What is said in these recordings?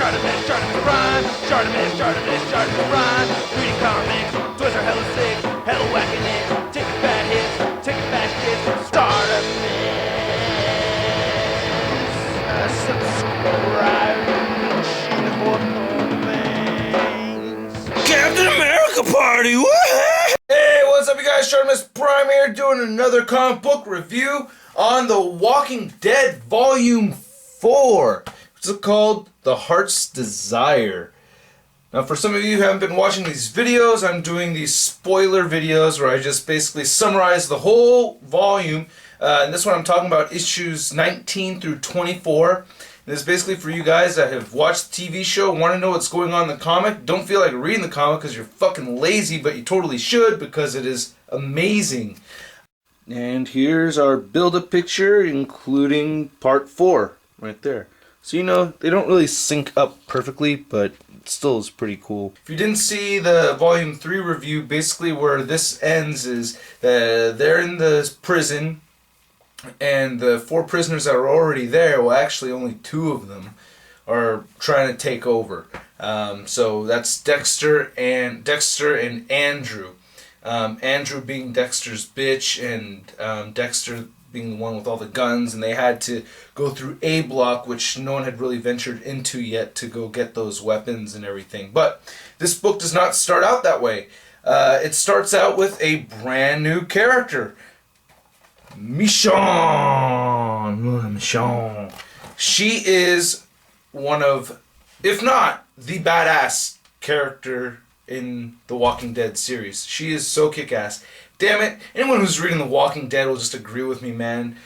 Charlemagne rhyme. Charlemagne rhyme. Reading comics, toys are hella sick, hella whacking it. Taking bad hits, taking bad shit. Start a mix. Subscribe for Captain America party. Woo! Hey, what's up, you guys? Charlemagne Prime here, doing another comic book review on The Walking Dead Volume 4. It's called The Heart's Desire. Now, for some of you who haven't been watching these videos, I'm doing these spoiler videos where I just basically summarize the whole volume. And this one I'm talking about issues 19 through 24. And this is basically for you guys that have watched the TV show, want to know what's going on in the comic, don't feel like reading the comic because you're fucking lazy, but you totally should because it is amazing. And here's our build-up picture, including part 4, right there. So, you know, they don't really sync up perfectly, but it still is pretty cool. If you didn't see the Volume 3 review, basically where this ends is they're in the prison, and the 4 prisoners that are already there, well, actually only 2 of them are trying to take over. So that's Dexter and Andrew. Andrew being Dexter's bitch, and Dexter being the one with all the guns, and they had to go through A block, which no one had really ventured into yet, to go get those weapons and everything. But this book does not start out that way. It starts out with a brand new character, Michonne. She is one of, if not the badass character in the Walking Dead series. She is so kick-ass. Damn it, anyone who's reading The Walking Dead will just agree with me, man.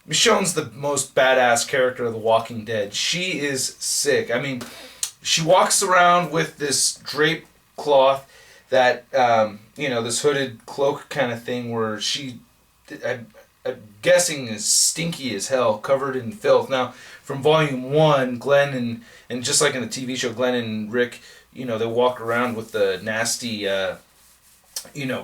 Michonne's the most badass character of The Walking Dead. She is sick. I mean, she walks around with this draped cloth that, this hooded cloak kind of thing where she, I'm guessing, is stinky as hell, covered in filth. Now, from Volume 1, Glenn and just like in the TV show, Glenn and Rick, they walk around with the nasty,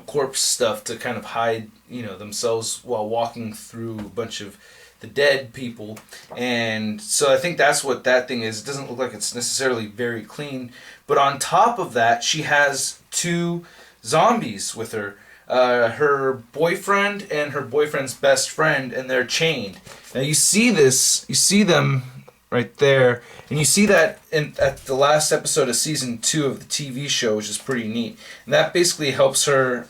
corpse stuff to kind of hide, themselves while walking through a bunch of the dead people. And so I think that's what that thing is. It doesn't look like it's necessarily very clean. But on top of that, she has 2 zombies with her. Her boyfriend and her boyfriend's best friend, and they're chained. Now you see them right there, and you see that at the last episode of season 2 of the TV show, which is pretty neat. And that basically helps her,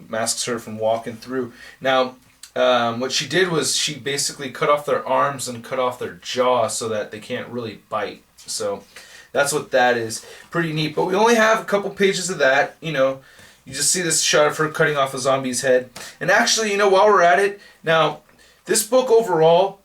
masks her from walking through. Now, what she did was she basically cut off their arms and cut off their jaw so that they can't really bite. So that's what that is. Pretty neat. But we only have a couple pages of that. You just see this shot of her cutting off a zombie's head. And actually, while we're at it, now, this book overall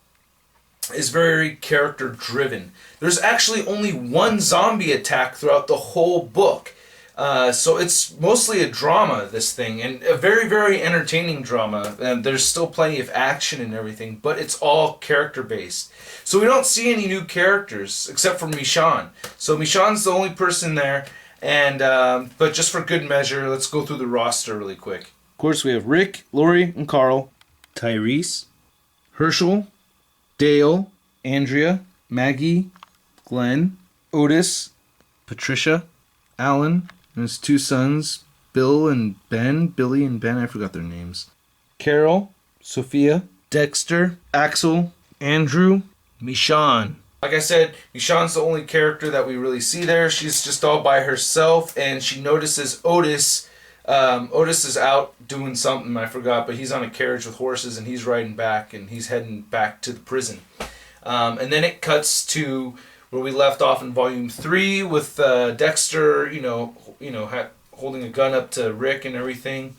is very character driven. There's actually only 1 zombie attack throughout the whole book. So it's mostly a drama, this thing, and a very, very entertaining drama. And there's still plenty of action and everything, but it's all character based. So we don't see any new characters except for Michonne. So Michonne's the only person there. And but just for good measure, let's go through the roster really quick. Of course, we have Rick, Lori, and Carl, Tyrese, Herschel, Dale, Andrea, Maggie, Glenn, Otis, Patricia, Alan, and his 2 sons, Billy and Ben, I forgot their names, Carol, Sophia, Dexter, Axel, Andrew, Michonne. Like I said, Michonne's the only character that we really see there. She's just all by herself, and she notices Otis. Otis is out doing something, I forgot, but he's on a carriage with horses, and he's riding back, and he's heading back to the prison. And then it cuts to where we left off in Volume 3 with Dexter, holding a gun up to Rick and everything.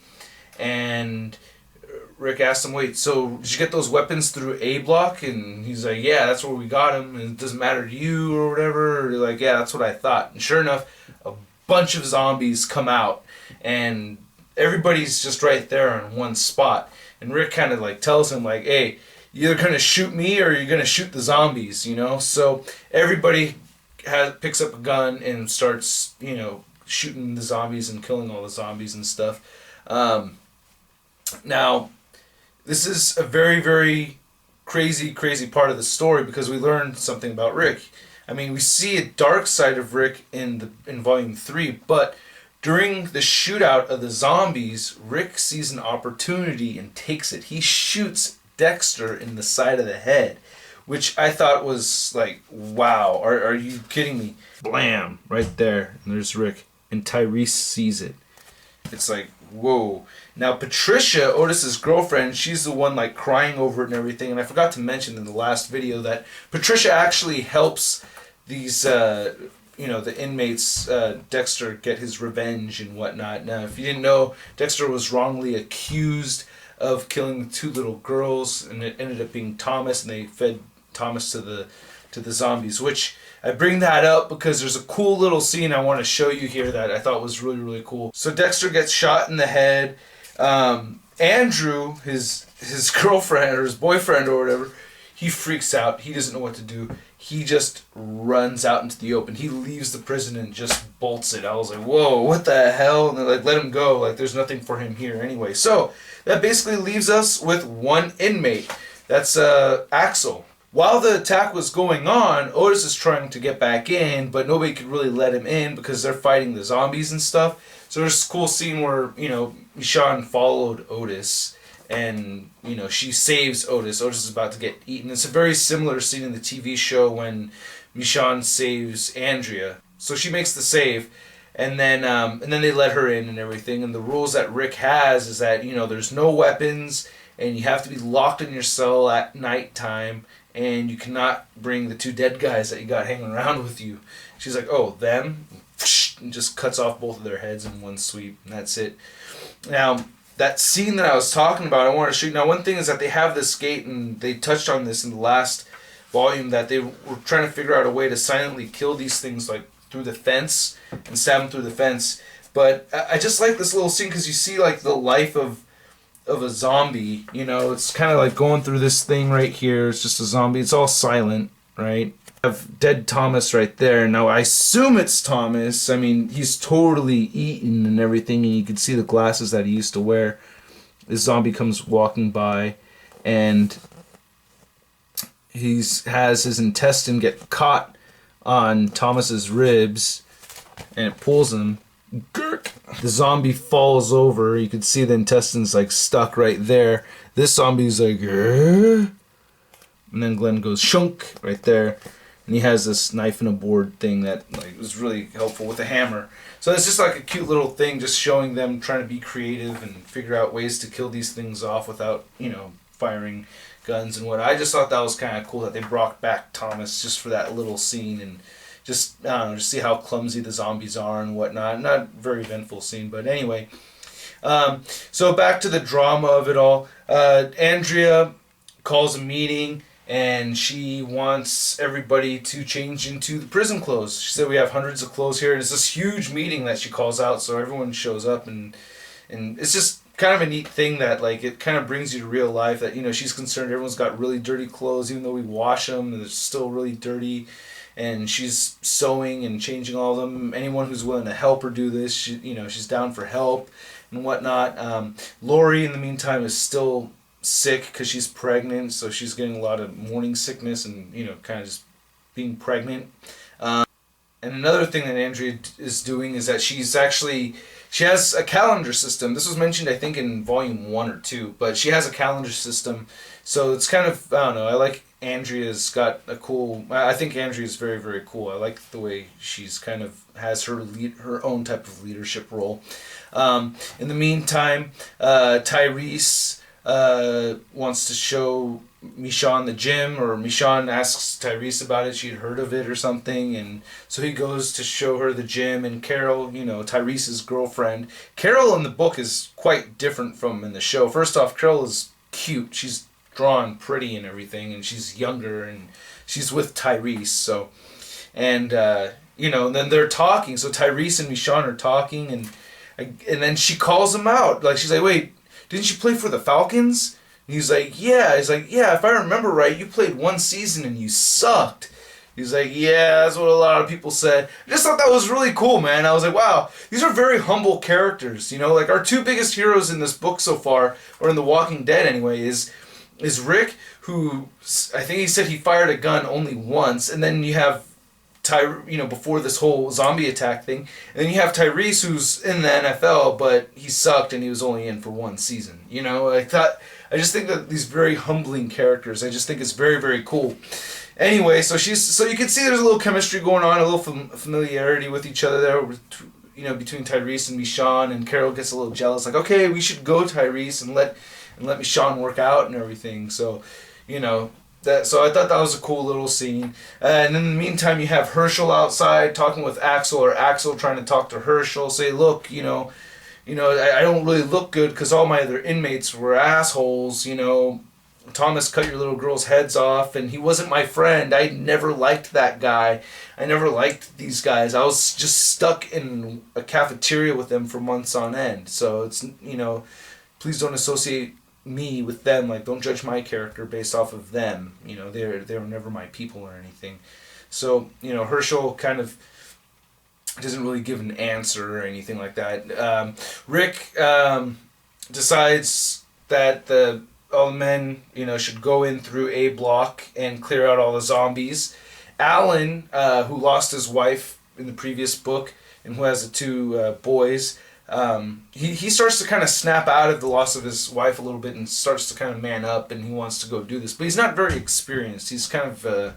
And Rick asked him, wait, so did you get those weapons through A block? And he's like, yeah, that's where we got them, and it doesn't matter to you or whatever. Or like, yeah, that's what I thought. And sure enough, a bunch of zombies come out, and everybody's just right there in one spot. And Rick kind of tells him, hey, you're either going to shoot me or you're going to shoot the zombies, So everybody picks up a gun and starts, shooting the zombies and killing all the zombies and stuff. Now, this is a very, very crazy part of the story because we learned something about Rick. I mean, we see a dark side of Rick in Volume 3, but during the shootout of the zombies, Rick sees an opportunity and takes it. He shoots Dexter in the side of the head, which I thought was like, wow, are you kidding me? Blam! Right there. And there's Rick. And Tyrese sees it. It's like, whoa. Now, Patricia, Otis's girlfriend, she's the one like crying over it and everything. And I forgot to mention in the last video that Patricia actually helps these, the inmates, Dexter, get his revenge and whatnot. Now, if you didn't know, Dexter was wrongly accused of killing 2 little girls, and it ended up being Thomas, and they fed Thomas to the zombies, which I bring that up because there's a cool little scene I want to show you here that I thought was really, really cool. So Dexter gets shot in the head. Andrew, his girlfriend or his boyfriend or whatever, he freaks out. He doesn't know what to do. He just runs out into the open. He leaves the prison and just bolts it. I was like, whoa, what the hell? And they're like, let him go. Like, there's nothing for him here anyway. So that basically leaves us with 1 inmate. That's Axel. While the attack was going on, Otis is trying to get back in, but nobody could really let him in because they're fighting the zombies and stuff. So there's a cool scene where, Michonne followed Otis, and, she saves Otis. Otis is about to get eaten. It's a very similar scene in the TV show when Michonne saves Andrea. So she makes the save, and then they let her in and everything. And the rules that Rick has is that, there's no weapons, and you have to be locked in your cell at nighttime, and you cannot bring the 2 dead guys that you got hanging around with you. She's like, oh, them? And just cuts off both of their heads in one sweep, and that's it. Now, that scene that I was talking about, I wanted to show you. Now, one thing is that they have this gate, and they touched on this in the last volume, that they were trying to figure out a way to silently kill these things, like through the fence, and stab them through the fence. But I just like this little scene because you see like the life of a zombie. It's kind of like going through this thing right here. It's just a zombie. It's all silent, right? I have dead Thomas right there. Now, I assume it's Thomas. I mean, he's totally eaten and everything, and you can see the glasses that he used to wear. This zombie comes walking by, and has his intestine get caught on Thomas's ribs, and it pulls him. Gurk! The zombie falls over. You can see the intestines like stuck right there. This zombie's like, and then Glenn goes shunk right there. And he has this knife and a board thing that like was really helpful with a hammer. So it's just like a cute little thing, just showing them trying to be creative and figure out ways to kill these things off without, firing guns and what. I just thought that was kind of cool that they brought back Thomas just for that little scene, and just, I don't know, just see how clumsy the zombies are and whatnot. Not a very eventful scene, but anyway. So back to the drama of it all. Andrea calls a meeting, and she wants everybody to change into the prison clothes. She said we have hundreds of clothes here, and it's this huge meeting that she calls out, so everyone shows up, and it's just kind of a neat thing that like it kind of brings you to real life that she's concerned everyone's got really dirty clothes, even though we wash them, and they're still really dirty. And she's sewing and changing all of them. Anyone who's willing to help her do this, she's down for help and whatnot. Lori, in the meantime, is still sick because she's pregnant, so she's getting a lot of morning sickness and kind of just being pregnant. And another thing that Andrea is doing is that she has a calendar system. This was mentioned, I think, in volume 1 or 2, but she has a calendar system. So it's kind of, I don't know, I like Andrea's got a cool, I think Andrea's very, very cool. I like the way she's kind of has her own type of leadership role. In the meantime, Tyrese wants to show Michonne the gym, or Michonne asks Tyrese about it. She'd heard of it or something, and so he goes to show her the gym. And Carol, Tyrese's girlfriend, Carol in the book is quite different from in the show. First off, Carol is cute. She's drawn pretty and everything, and she's younger, and she's with Tyrese. So, and then they're talking. So Tyrese and Michonne are talking, and then she calls him out. Like, she's like, "Wait, didn't you play for the Falcons?" And he's like, "Yeah." He's like, "Yeah, if I remember right, you played 1 season and you sucked." He's like, "Yeah, that's what a lot of people said." I just thought that was really cool, man. I was like, wow, these are very humble characters. Like our 2 biggest heroes in this book so far, or in The Walking Dead anyway, is Rick, who I think he said he fired a gun only once, and then you have before this whole zombie attack thing. And then you have Tyrese, who's in the NFL, but he sucked and he was only in for one season. I just think that these very humbling characters, I just think it's very, very cool. Anyway, so you can see there's a little chemistry going on, a little familiarity with each other there, between Tyrese and Michonne, and Carol gets a little jealous, like, okay, we should go, Tyrese, and let Michonne work out and everything. So, so I thought that was a cool little scene. And in the meantime, you have Herschel outside talking with Axel, or Axel trying to talk to Herschel, say, look, I don't really look good because all my other inmates were assholes, Thomas cut your little girls' heads off, and he wasn't my friend. I never liked that guy. I never liked these guys. I was just stuck in a cafeteria with them for months on end. So it's, please don't associate me with them. Like, don't judge my character based off of them. They were never my people or anything. So, Herschel kind of doesn't really give an answer or anything like that. Rick decides that all the men, should go in through A block and clear out all the zombies. Alan, who lost his wife in the previous book and who has the two boys, he starts to kind of snap out of the loss of his wife a little bit and starts to kind of man up, and he wants to go do this. But he's not very experienced. He's kind of,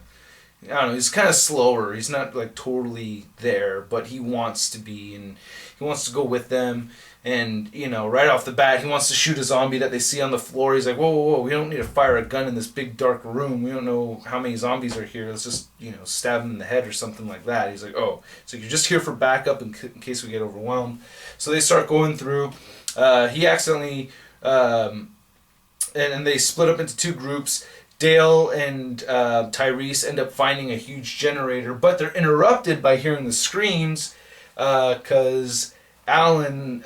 he's kind of slower. He's not like totally there, but he wants to be, and he wants to go with them. And, right off the bat, he wants to shoot a zombie that they see on the floor. He's like, whoa, we don't need to fire a gun in this big dark room. We don't know how many zombies are here. Let's just, stab him in the head or something like that. He's like, oh, so you're just here for backup in case we get overwhelmed. So they start going through. He accidentally, and they split up into two groups. Dale and Tyrese end up finding a huge generator, but they're interrupted by hearing the screams because Alan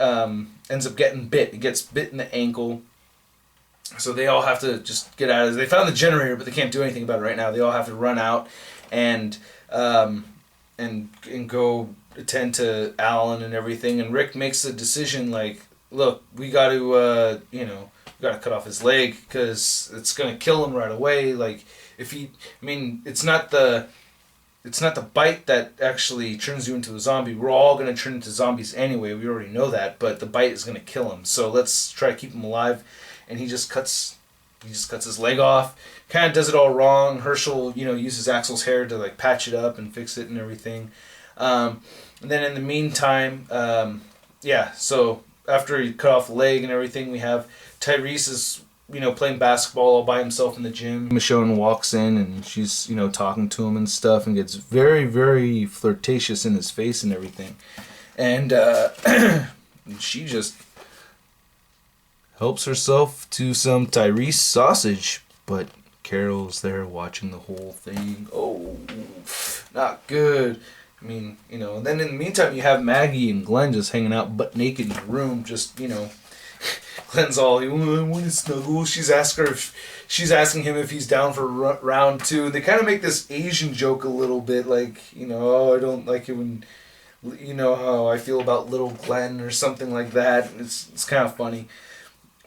ends up getting bit. He gets bit in the ankle. So they all have to just get out of it. They found the generator, but they can't do anything about it right now. They all have to run out and go attend to Alan and everything. And Rick makes the decision, like, look, we got to, we got to cut off his leg because it's going to kill him right away. Like, it's not the bite that actually turns you into a zombie. We're all going to turn into zombies anyway. We already know that, but the bite is going to kill him. So let's try to keep him alive. And he just cuts his leg off. Kind of does it all wrong. Herschel, uses Axel's hair to like patch it up and fix it and everything. And then in the meantime, so after he cut off the leg and everything, we have Tyrese is playing basketball all by himself in the gym. Michonne walks in and she's, talking to him and stuff and gets very, very flirtatious in his face and everything. And she just helps herself to some Tyrese sausage. But Carol's there watching the whole thing. Oh, not good. And then in the meantime you have Maggie and Glenn just hanging out butt naked in the room, just, Glenn's all, I want to snuggle. She's asking him if he's down for round 2. They kind of make this Asian joke a little bit, like, oh, I don't like it when, how I feel about little Glenn or something like that. It's kind of funny.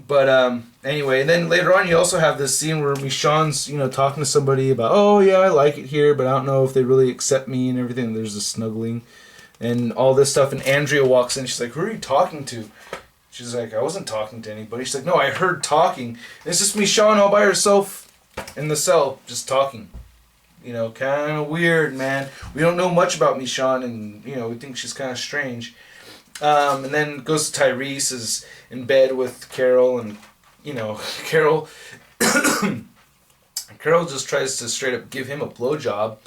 But anyway, and then later on you also have this scene where Michonne's, talking to somebody about, oh yeah, I like it here, but I don't know if they really accept me and everything. There's a snuggling and all this stuff. And Andrea walks in. She's like, who are you talking to? She's like, I wasn't talking to anybody. She's like, no, I heard talking. And it's just Michonne all by herself in the cell, just talking. Kind of weird, man. We don't know much about Michonne, and, we think she's kind of strange. And then goes to Tyrese, is in bed with Carol, and, Carol just tries to straight up give him a blowjob.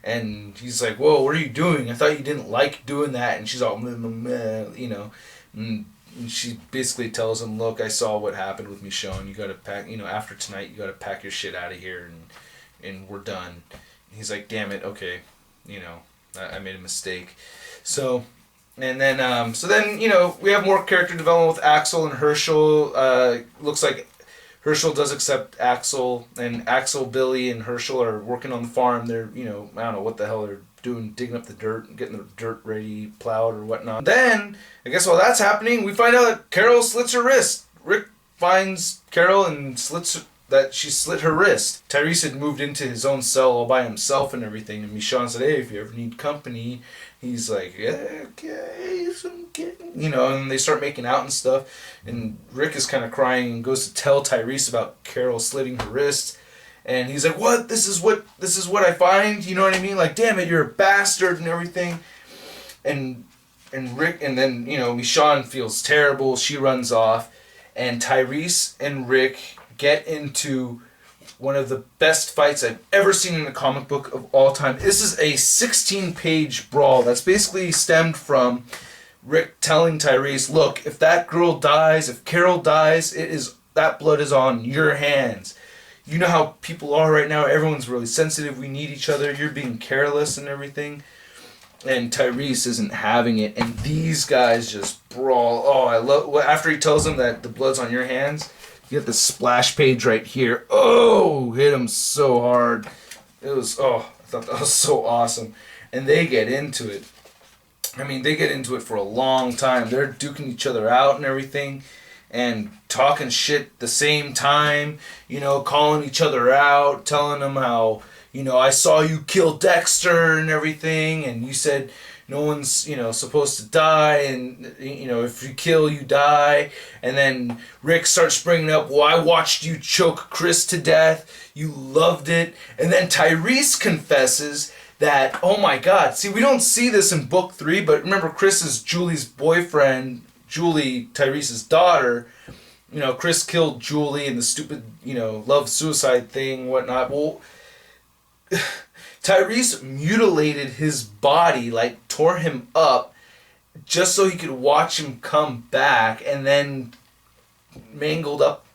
And he's like, whoa, what are you doing? I thought you didn't like doing that. And she's all, and she basically tells him, look, I saw what happened with Michonne. You got to pack, after tonight, you got to pack your shit out of here, and we're done. And he's like, damn it, okay, I made a mistake. So, and then, we have more character development with Axel and Herschel. Looks like Herschel does accept Axel, and Axel, Billy, and Herschel are working on the farm. They're, I don't know what the hell they're doing, digging up the dirt, getting the dirt ready, plowed or whatnot. Then, I guess while that's happening, we find out that Carol slits her wrist. Rick finds Carol and slits that she slit her wrist. Tyrese had moved into his own cell all by himself and everything, and Michonne said, hey, if you ever need company, he's like, yeah, okay, you know, and they start making out and stuff, and Rick is kind of crying and goes to tell Tyrese about Carol slitting her wrist, and he's like, what? This is what I find, you know what I mean? Like, damn it, you're a bastard and everything. And Rick, and then, you know, Michonne feels terrible, she runs off, and Tyrese and Rick get into one of the best fights I've ever seen in a comic book of all time. This is a 16-page brawl that's basically stemmed from Rick telling Tyrese, look, if that girl dies, if Carol dies, that blood is on your hands. You know how people are right now, everyone's really sensitive, we need each other, you're being careless and everything. And Tyrese isn't having it, and these guys just brawl. Oh, I love, after he tells them that the blood's on your hands, you get the splash page right here. Oh, hit him so hard. It was, I thought that was so awesome. And they get into it. I mean, they get into it for a long time. They're duking each other out and everything, and talking shit at the same time, you know, calling each other out, telling them how, you know, I saw you kill Dexter and everything, and you said no one's, you know, supposed to die, and, you know, if you kill, you die. And then Rick starts bringing up, well, I watched you choke Chris to death. You loved it. And then Tyrese confesses that, oh my God, see, we don't see this in book 3, but remember, Chris is Julie's boyfriend, Julie, Tyrese's daughter. You know, Chris killed Julie and the stupid, you know, love-suicide thing, whatnot. Well, Tyrese mutilated his body, like tore him up, just so he could watch him come back, and then mangled up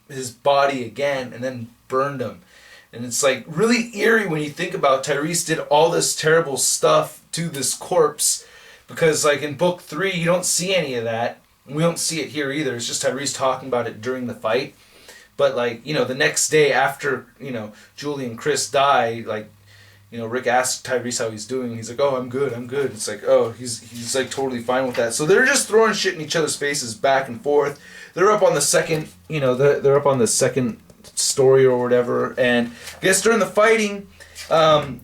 his body again, and then burned him. And it's like really eerie when you think about Tyrese did all this terrible stuff to this corpse, because like in book 3 you don't see any of that. We don't see it here either. It's just Tyrese talking about it during the fight. But like, you know, the next day after, you know, Julie and Chris die, like, you know, Rick asks Tyrese how he's doing. He's like, oh, I'm good. It's like, oh, he's like totally fine with that. So they're just throwing shit in each other's faces back and forth. They're up on the second, you know, they're up on the second story or whatever. And I guess during the fighting,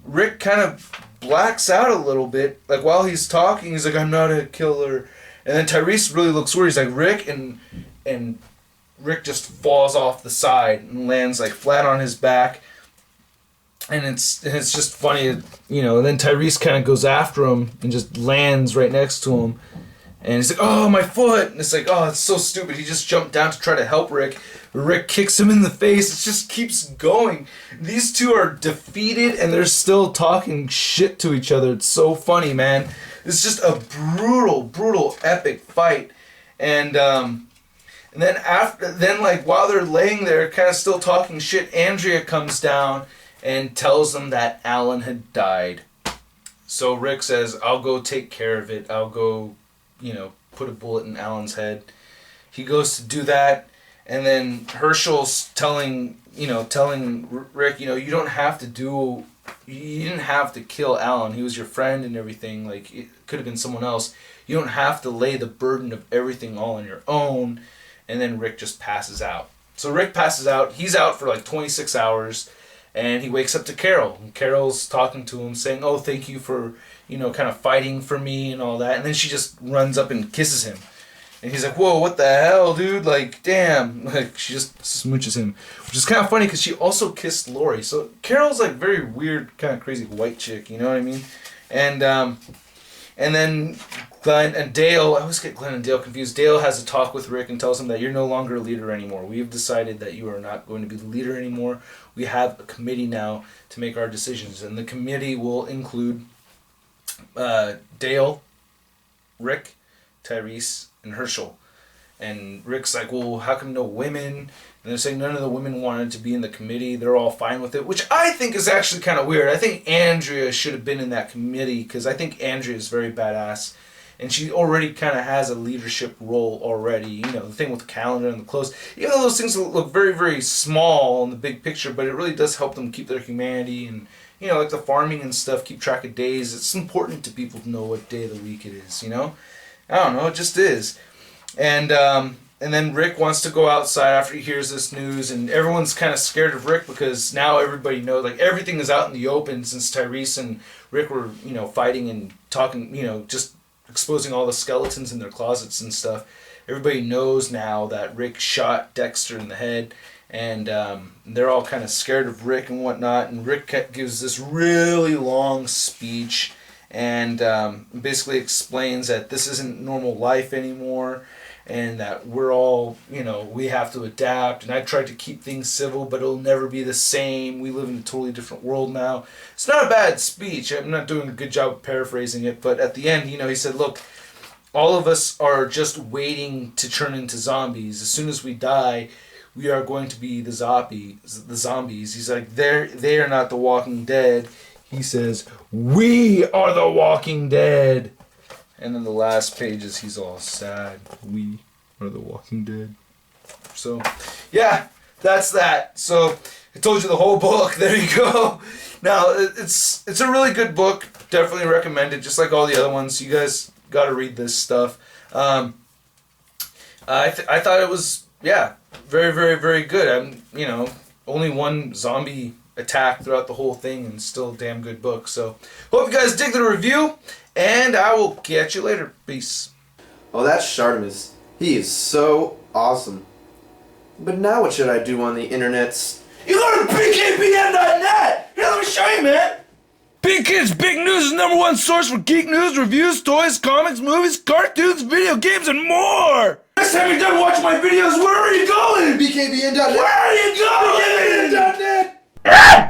Rick kind of blacks out a little bit. Like while he's talking, he's like, I'm not a killer. And then Tyrese really looks worried. He's like, Rick, and Rick just falls off the side and lands like flat on his back, and it's just funny, you know. And then Tyrese kind of goes after him and just lands right next to him, and he's like, "Oh, my foot!" And it's like, "Oh, it's so stupid." He just jumped down to try to help Rick. Rick kicks him in the face. It just keeps going. These two are defeated, and they're still talking shit to each other. It's so funny, man. It's just a brutal, epic fight, and then like while they're laying there, kind of still talking shit, Andrea comes down and tells them that Alan had died. So Rick says, I'll go take care of it. I'll go, you know, put a bullet in Alan's head. He goes to do that, and then Herschel's telling Rick, you know, you didn't have to kill Alan. He was your friend and everything. Like, it could have been someone else. You don't have to lay the burden of everything all on your own. And then Rick just passes out. So Rick passes out. He's out for like 26 hours. And he wakes up to Carol. And Carol's talking to him, saying, oh, thank you for, you know, kind of fighting for me and all that. And then she just runs up and kisses him. And he's like, whoa, what the hell, dude? Like, damn. Like, she just smooches him. Which is kind of funny because she also kissed Lori. So Carol's like very weird, kind of crazy white chick, you know what I mean? And then Glenn and Dale, I always get Glenn and Dale confused. Dale has a talk with Rick and tells him that you're no longer a leader anymore. We have decided that you are not going to be the leader anymore. We have a committee now to make our decisions. And the committee will include Dale, Rick, Tyrese, and Herschel. And Rick's like, well, how come no women? And they're saying none of the women wanted to be in the committee. They're all fine with it, which I think is actually kind of weird. I think Andrea should have been in that committee because I think Andrea is very badass. And she already kind of has a leadership role already. You know, the thing with the calendar and the clothes. Even though those things look very, very small in the big picture, but it really does help them keep their humanity and, you know, like the farming and stuff, keep track of days. It's important to people to know what day of the week it is, you know? I don't know, it just is. And And then Rick wants to go outside after he hears this news, and everyone's kind of scared of Rick because now everybody knows, like, everything is out in the open since Tyrese and Rick were, fighting and talking, just exposing all the skeletons in their closets and stuff. Everybody knows now that Rick shot Dexter in the head, and they're all kind of scared of Rick and whatnot. And Rick gives this really long speech and basically explains that this isn't normal life anymore, and that we're all, we have to adapt. And I tried to keep things civil, but it'll never be the same. We live in a totally different world now. It's not a bad speech. I'm not doing a good job of paraphrasing it, but at the end, he said, look, all of us are just waiting to turn into zombies. As soon as we die, we are going to be the zombies. He's like, they are not the Walking Dead. He says, we are the Walking Dead. And then the last pages, he's all sad. We are the Walking Dead. So, yeah, that's that. So, I told you the whole book. There you go. Now, it's a really good book. Definitely recommend it, just like all the other ones. You guys got to read this stuff. I thought it was, very, very, very good. Only one zombie attack throughout the whole thing, and still a damn good book. So, hope you guys dig the review, and I will catch you later. Peace. Oh, that's Shartimus. He is so awesome. But now what should I do on the internets? You go to bkbn.net! Here, let me show you, man! Big Kids Big News is #1 source for geek news, reviews, toys, comics, movies, cartoons, video games, and more! Next time you're done watching my videos, where are you going? bkbn.net. Where are you going? bkbn.net.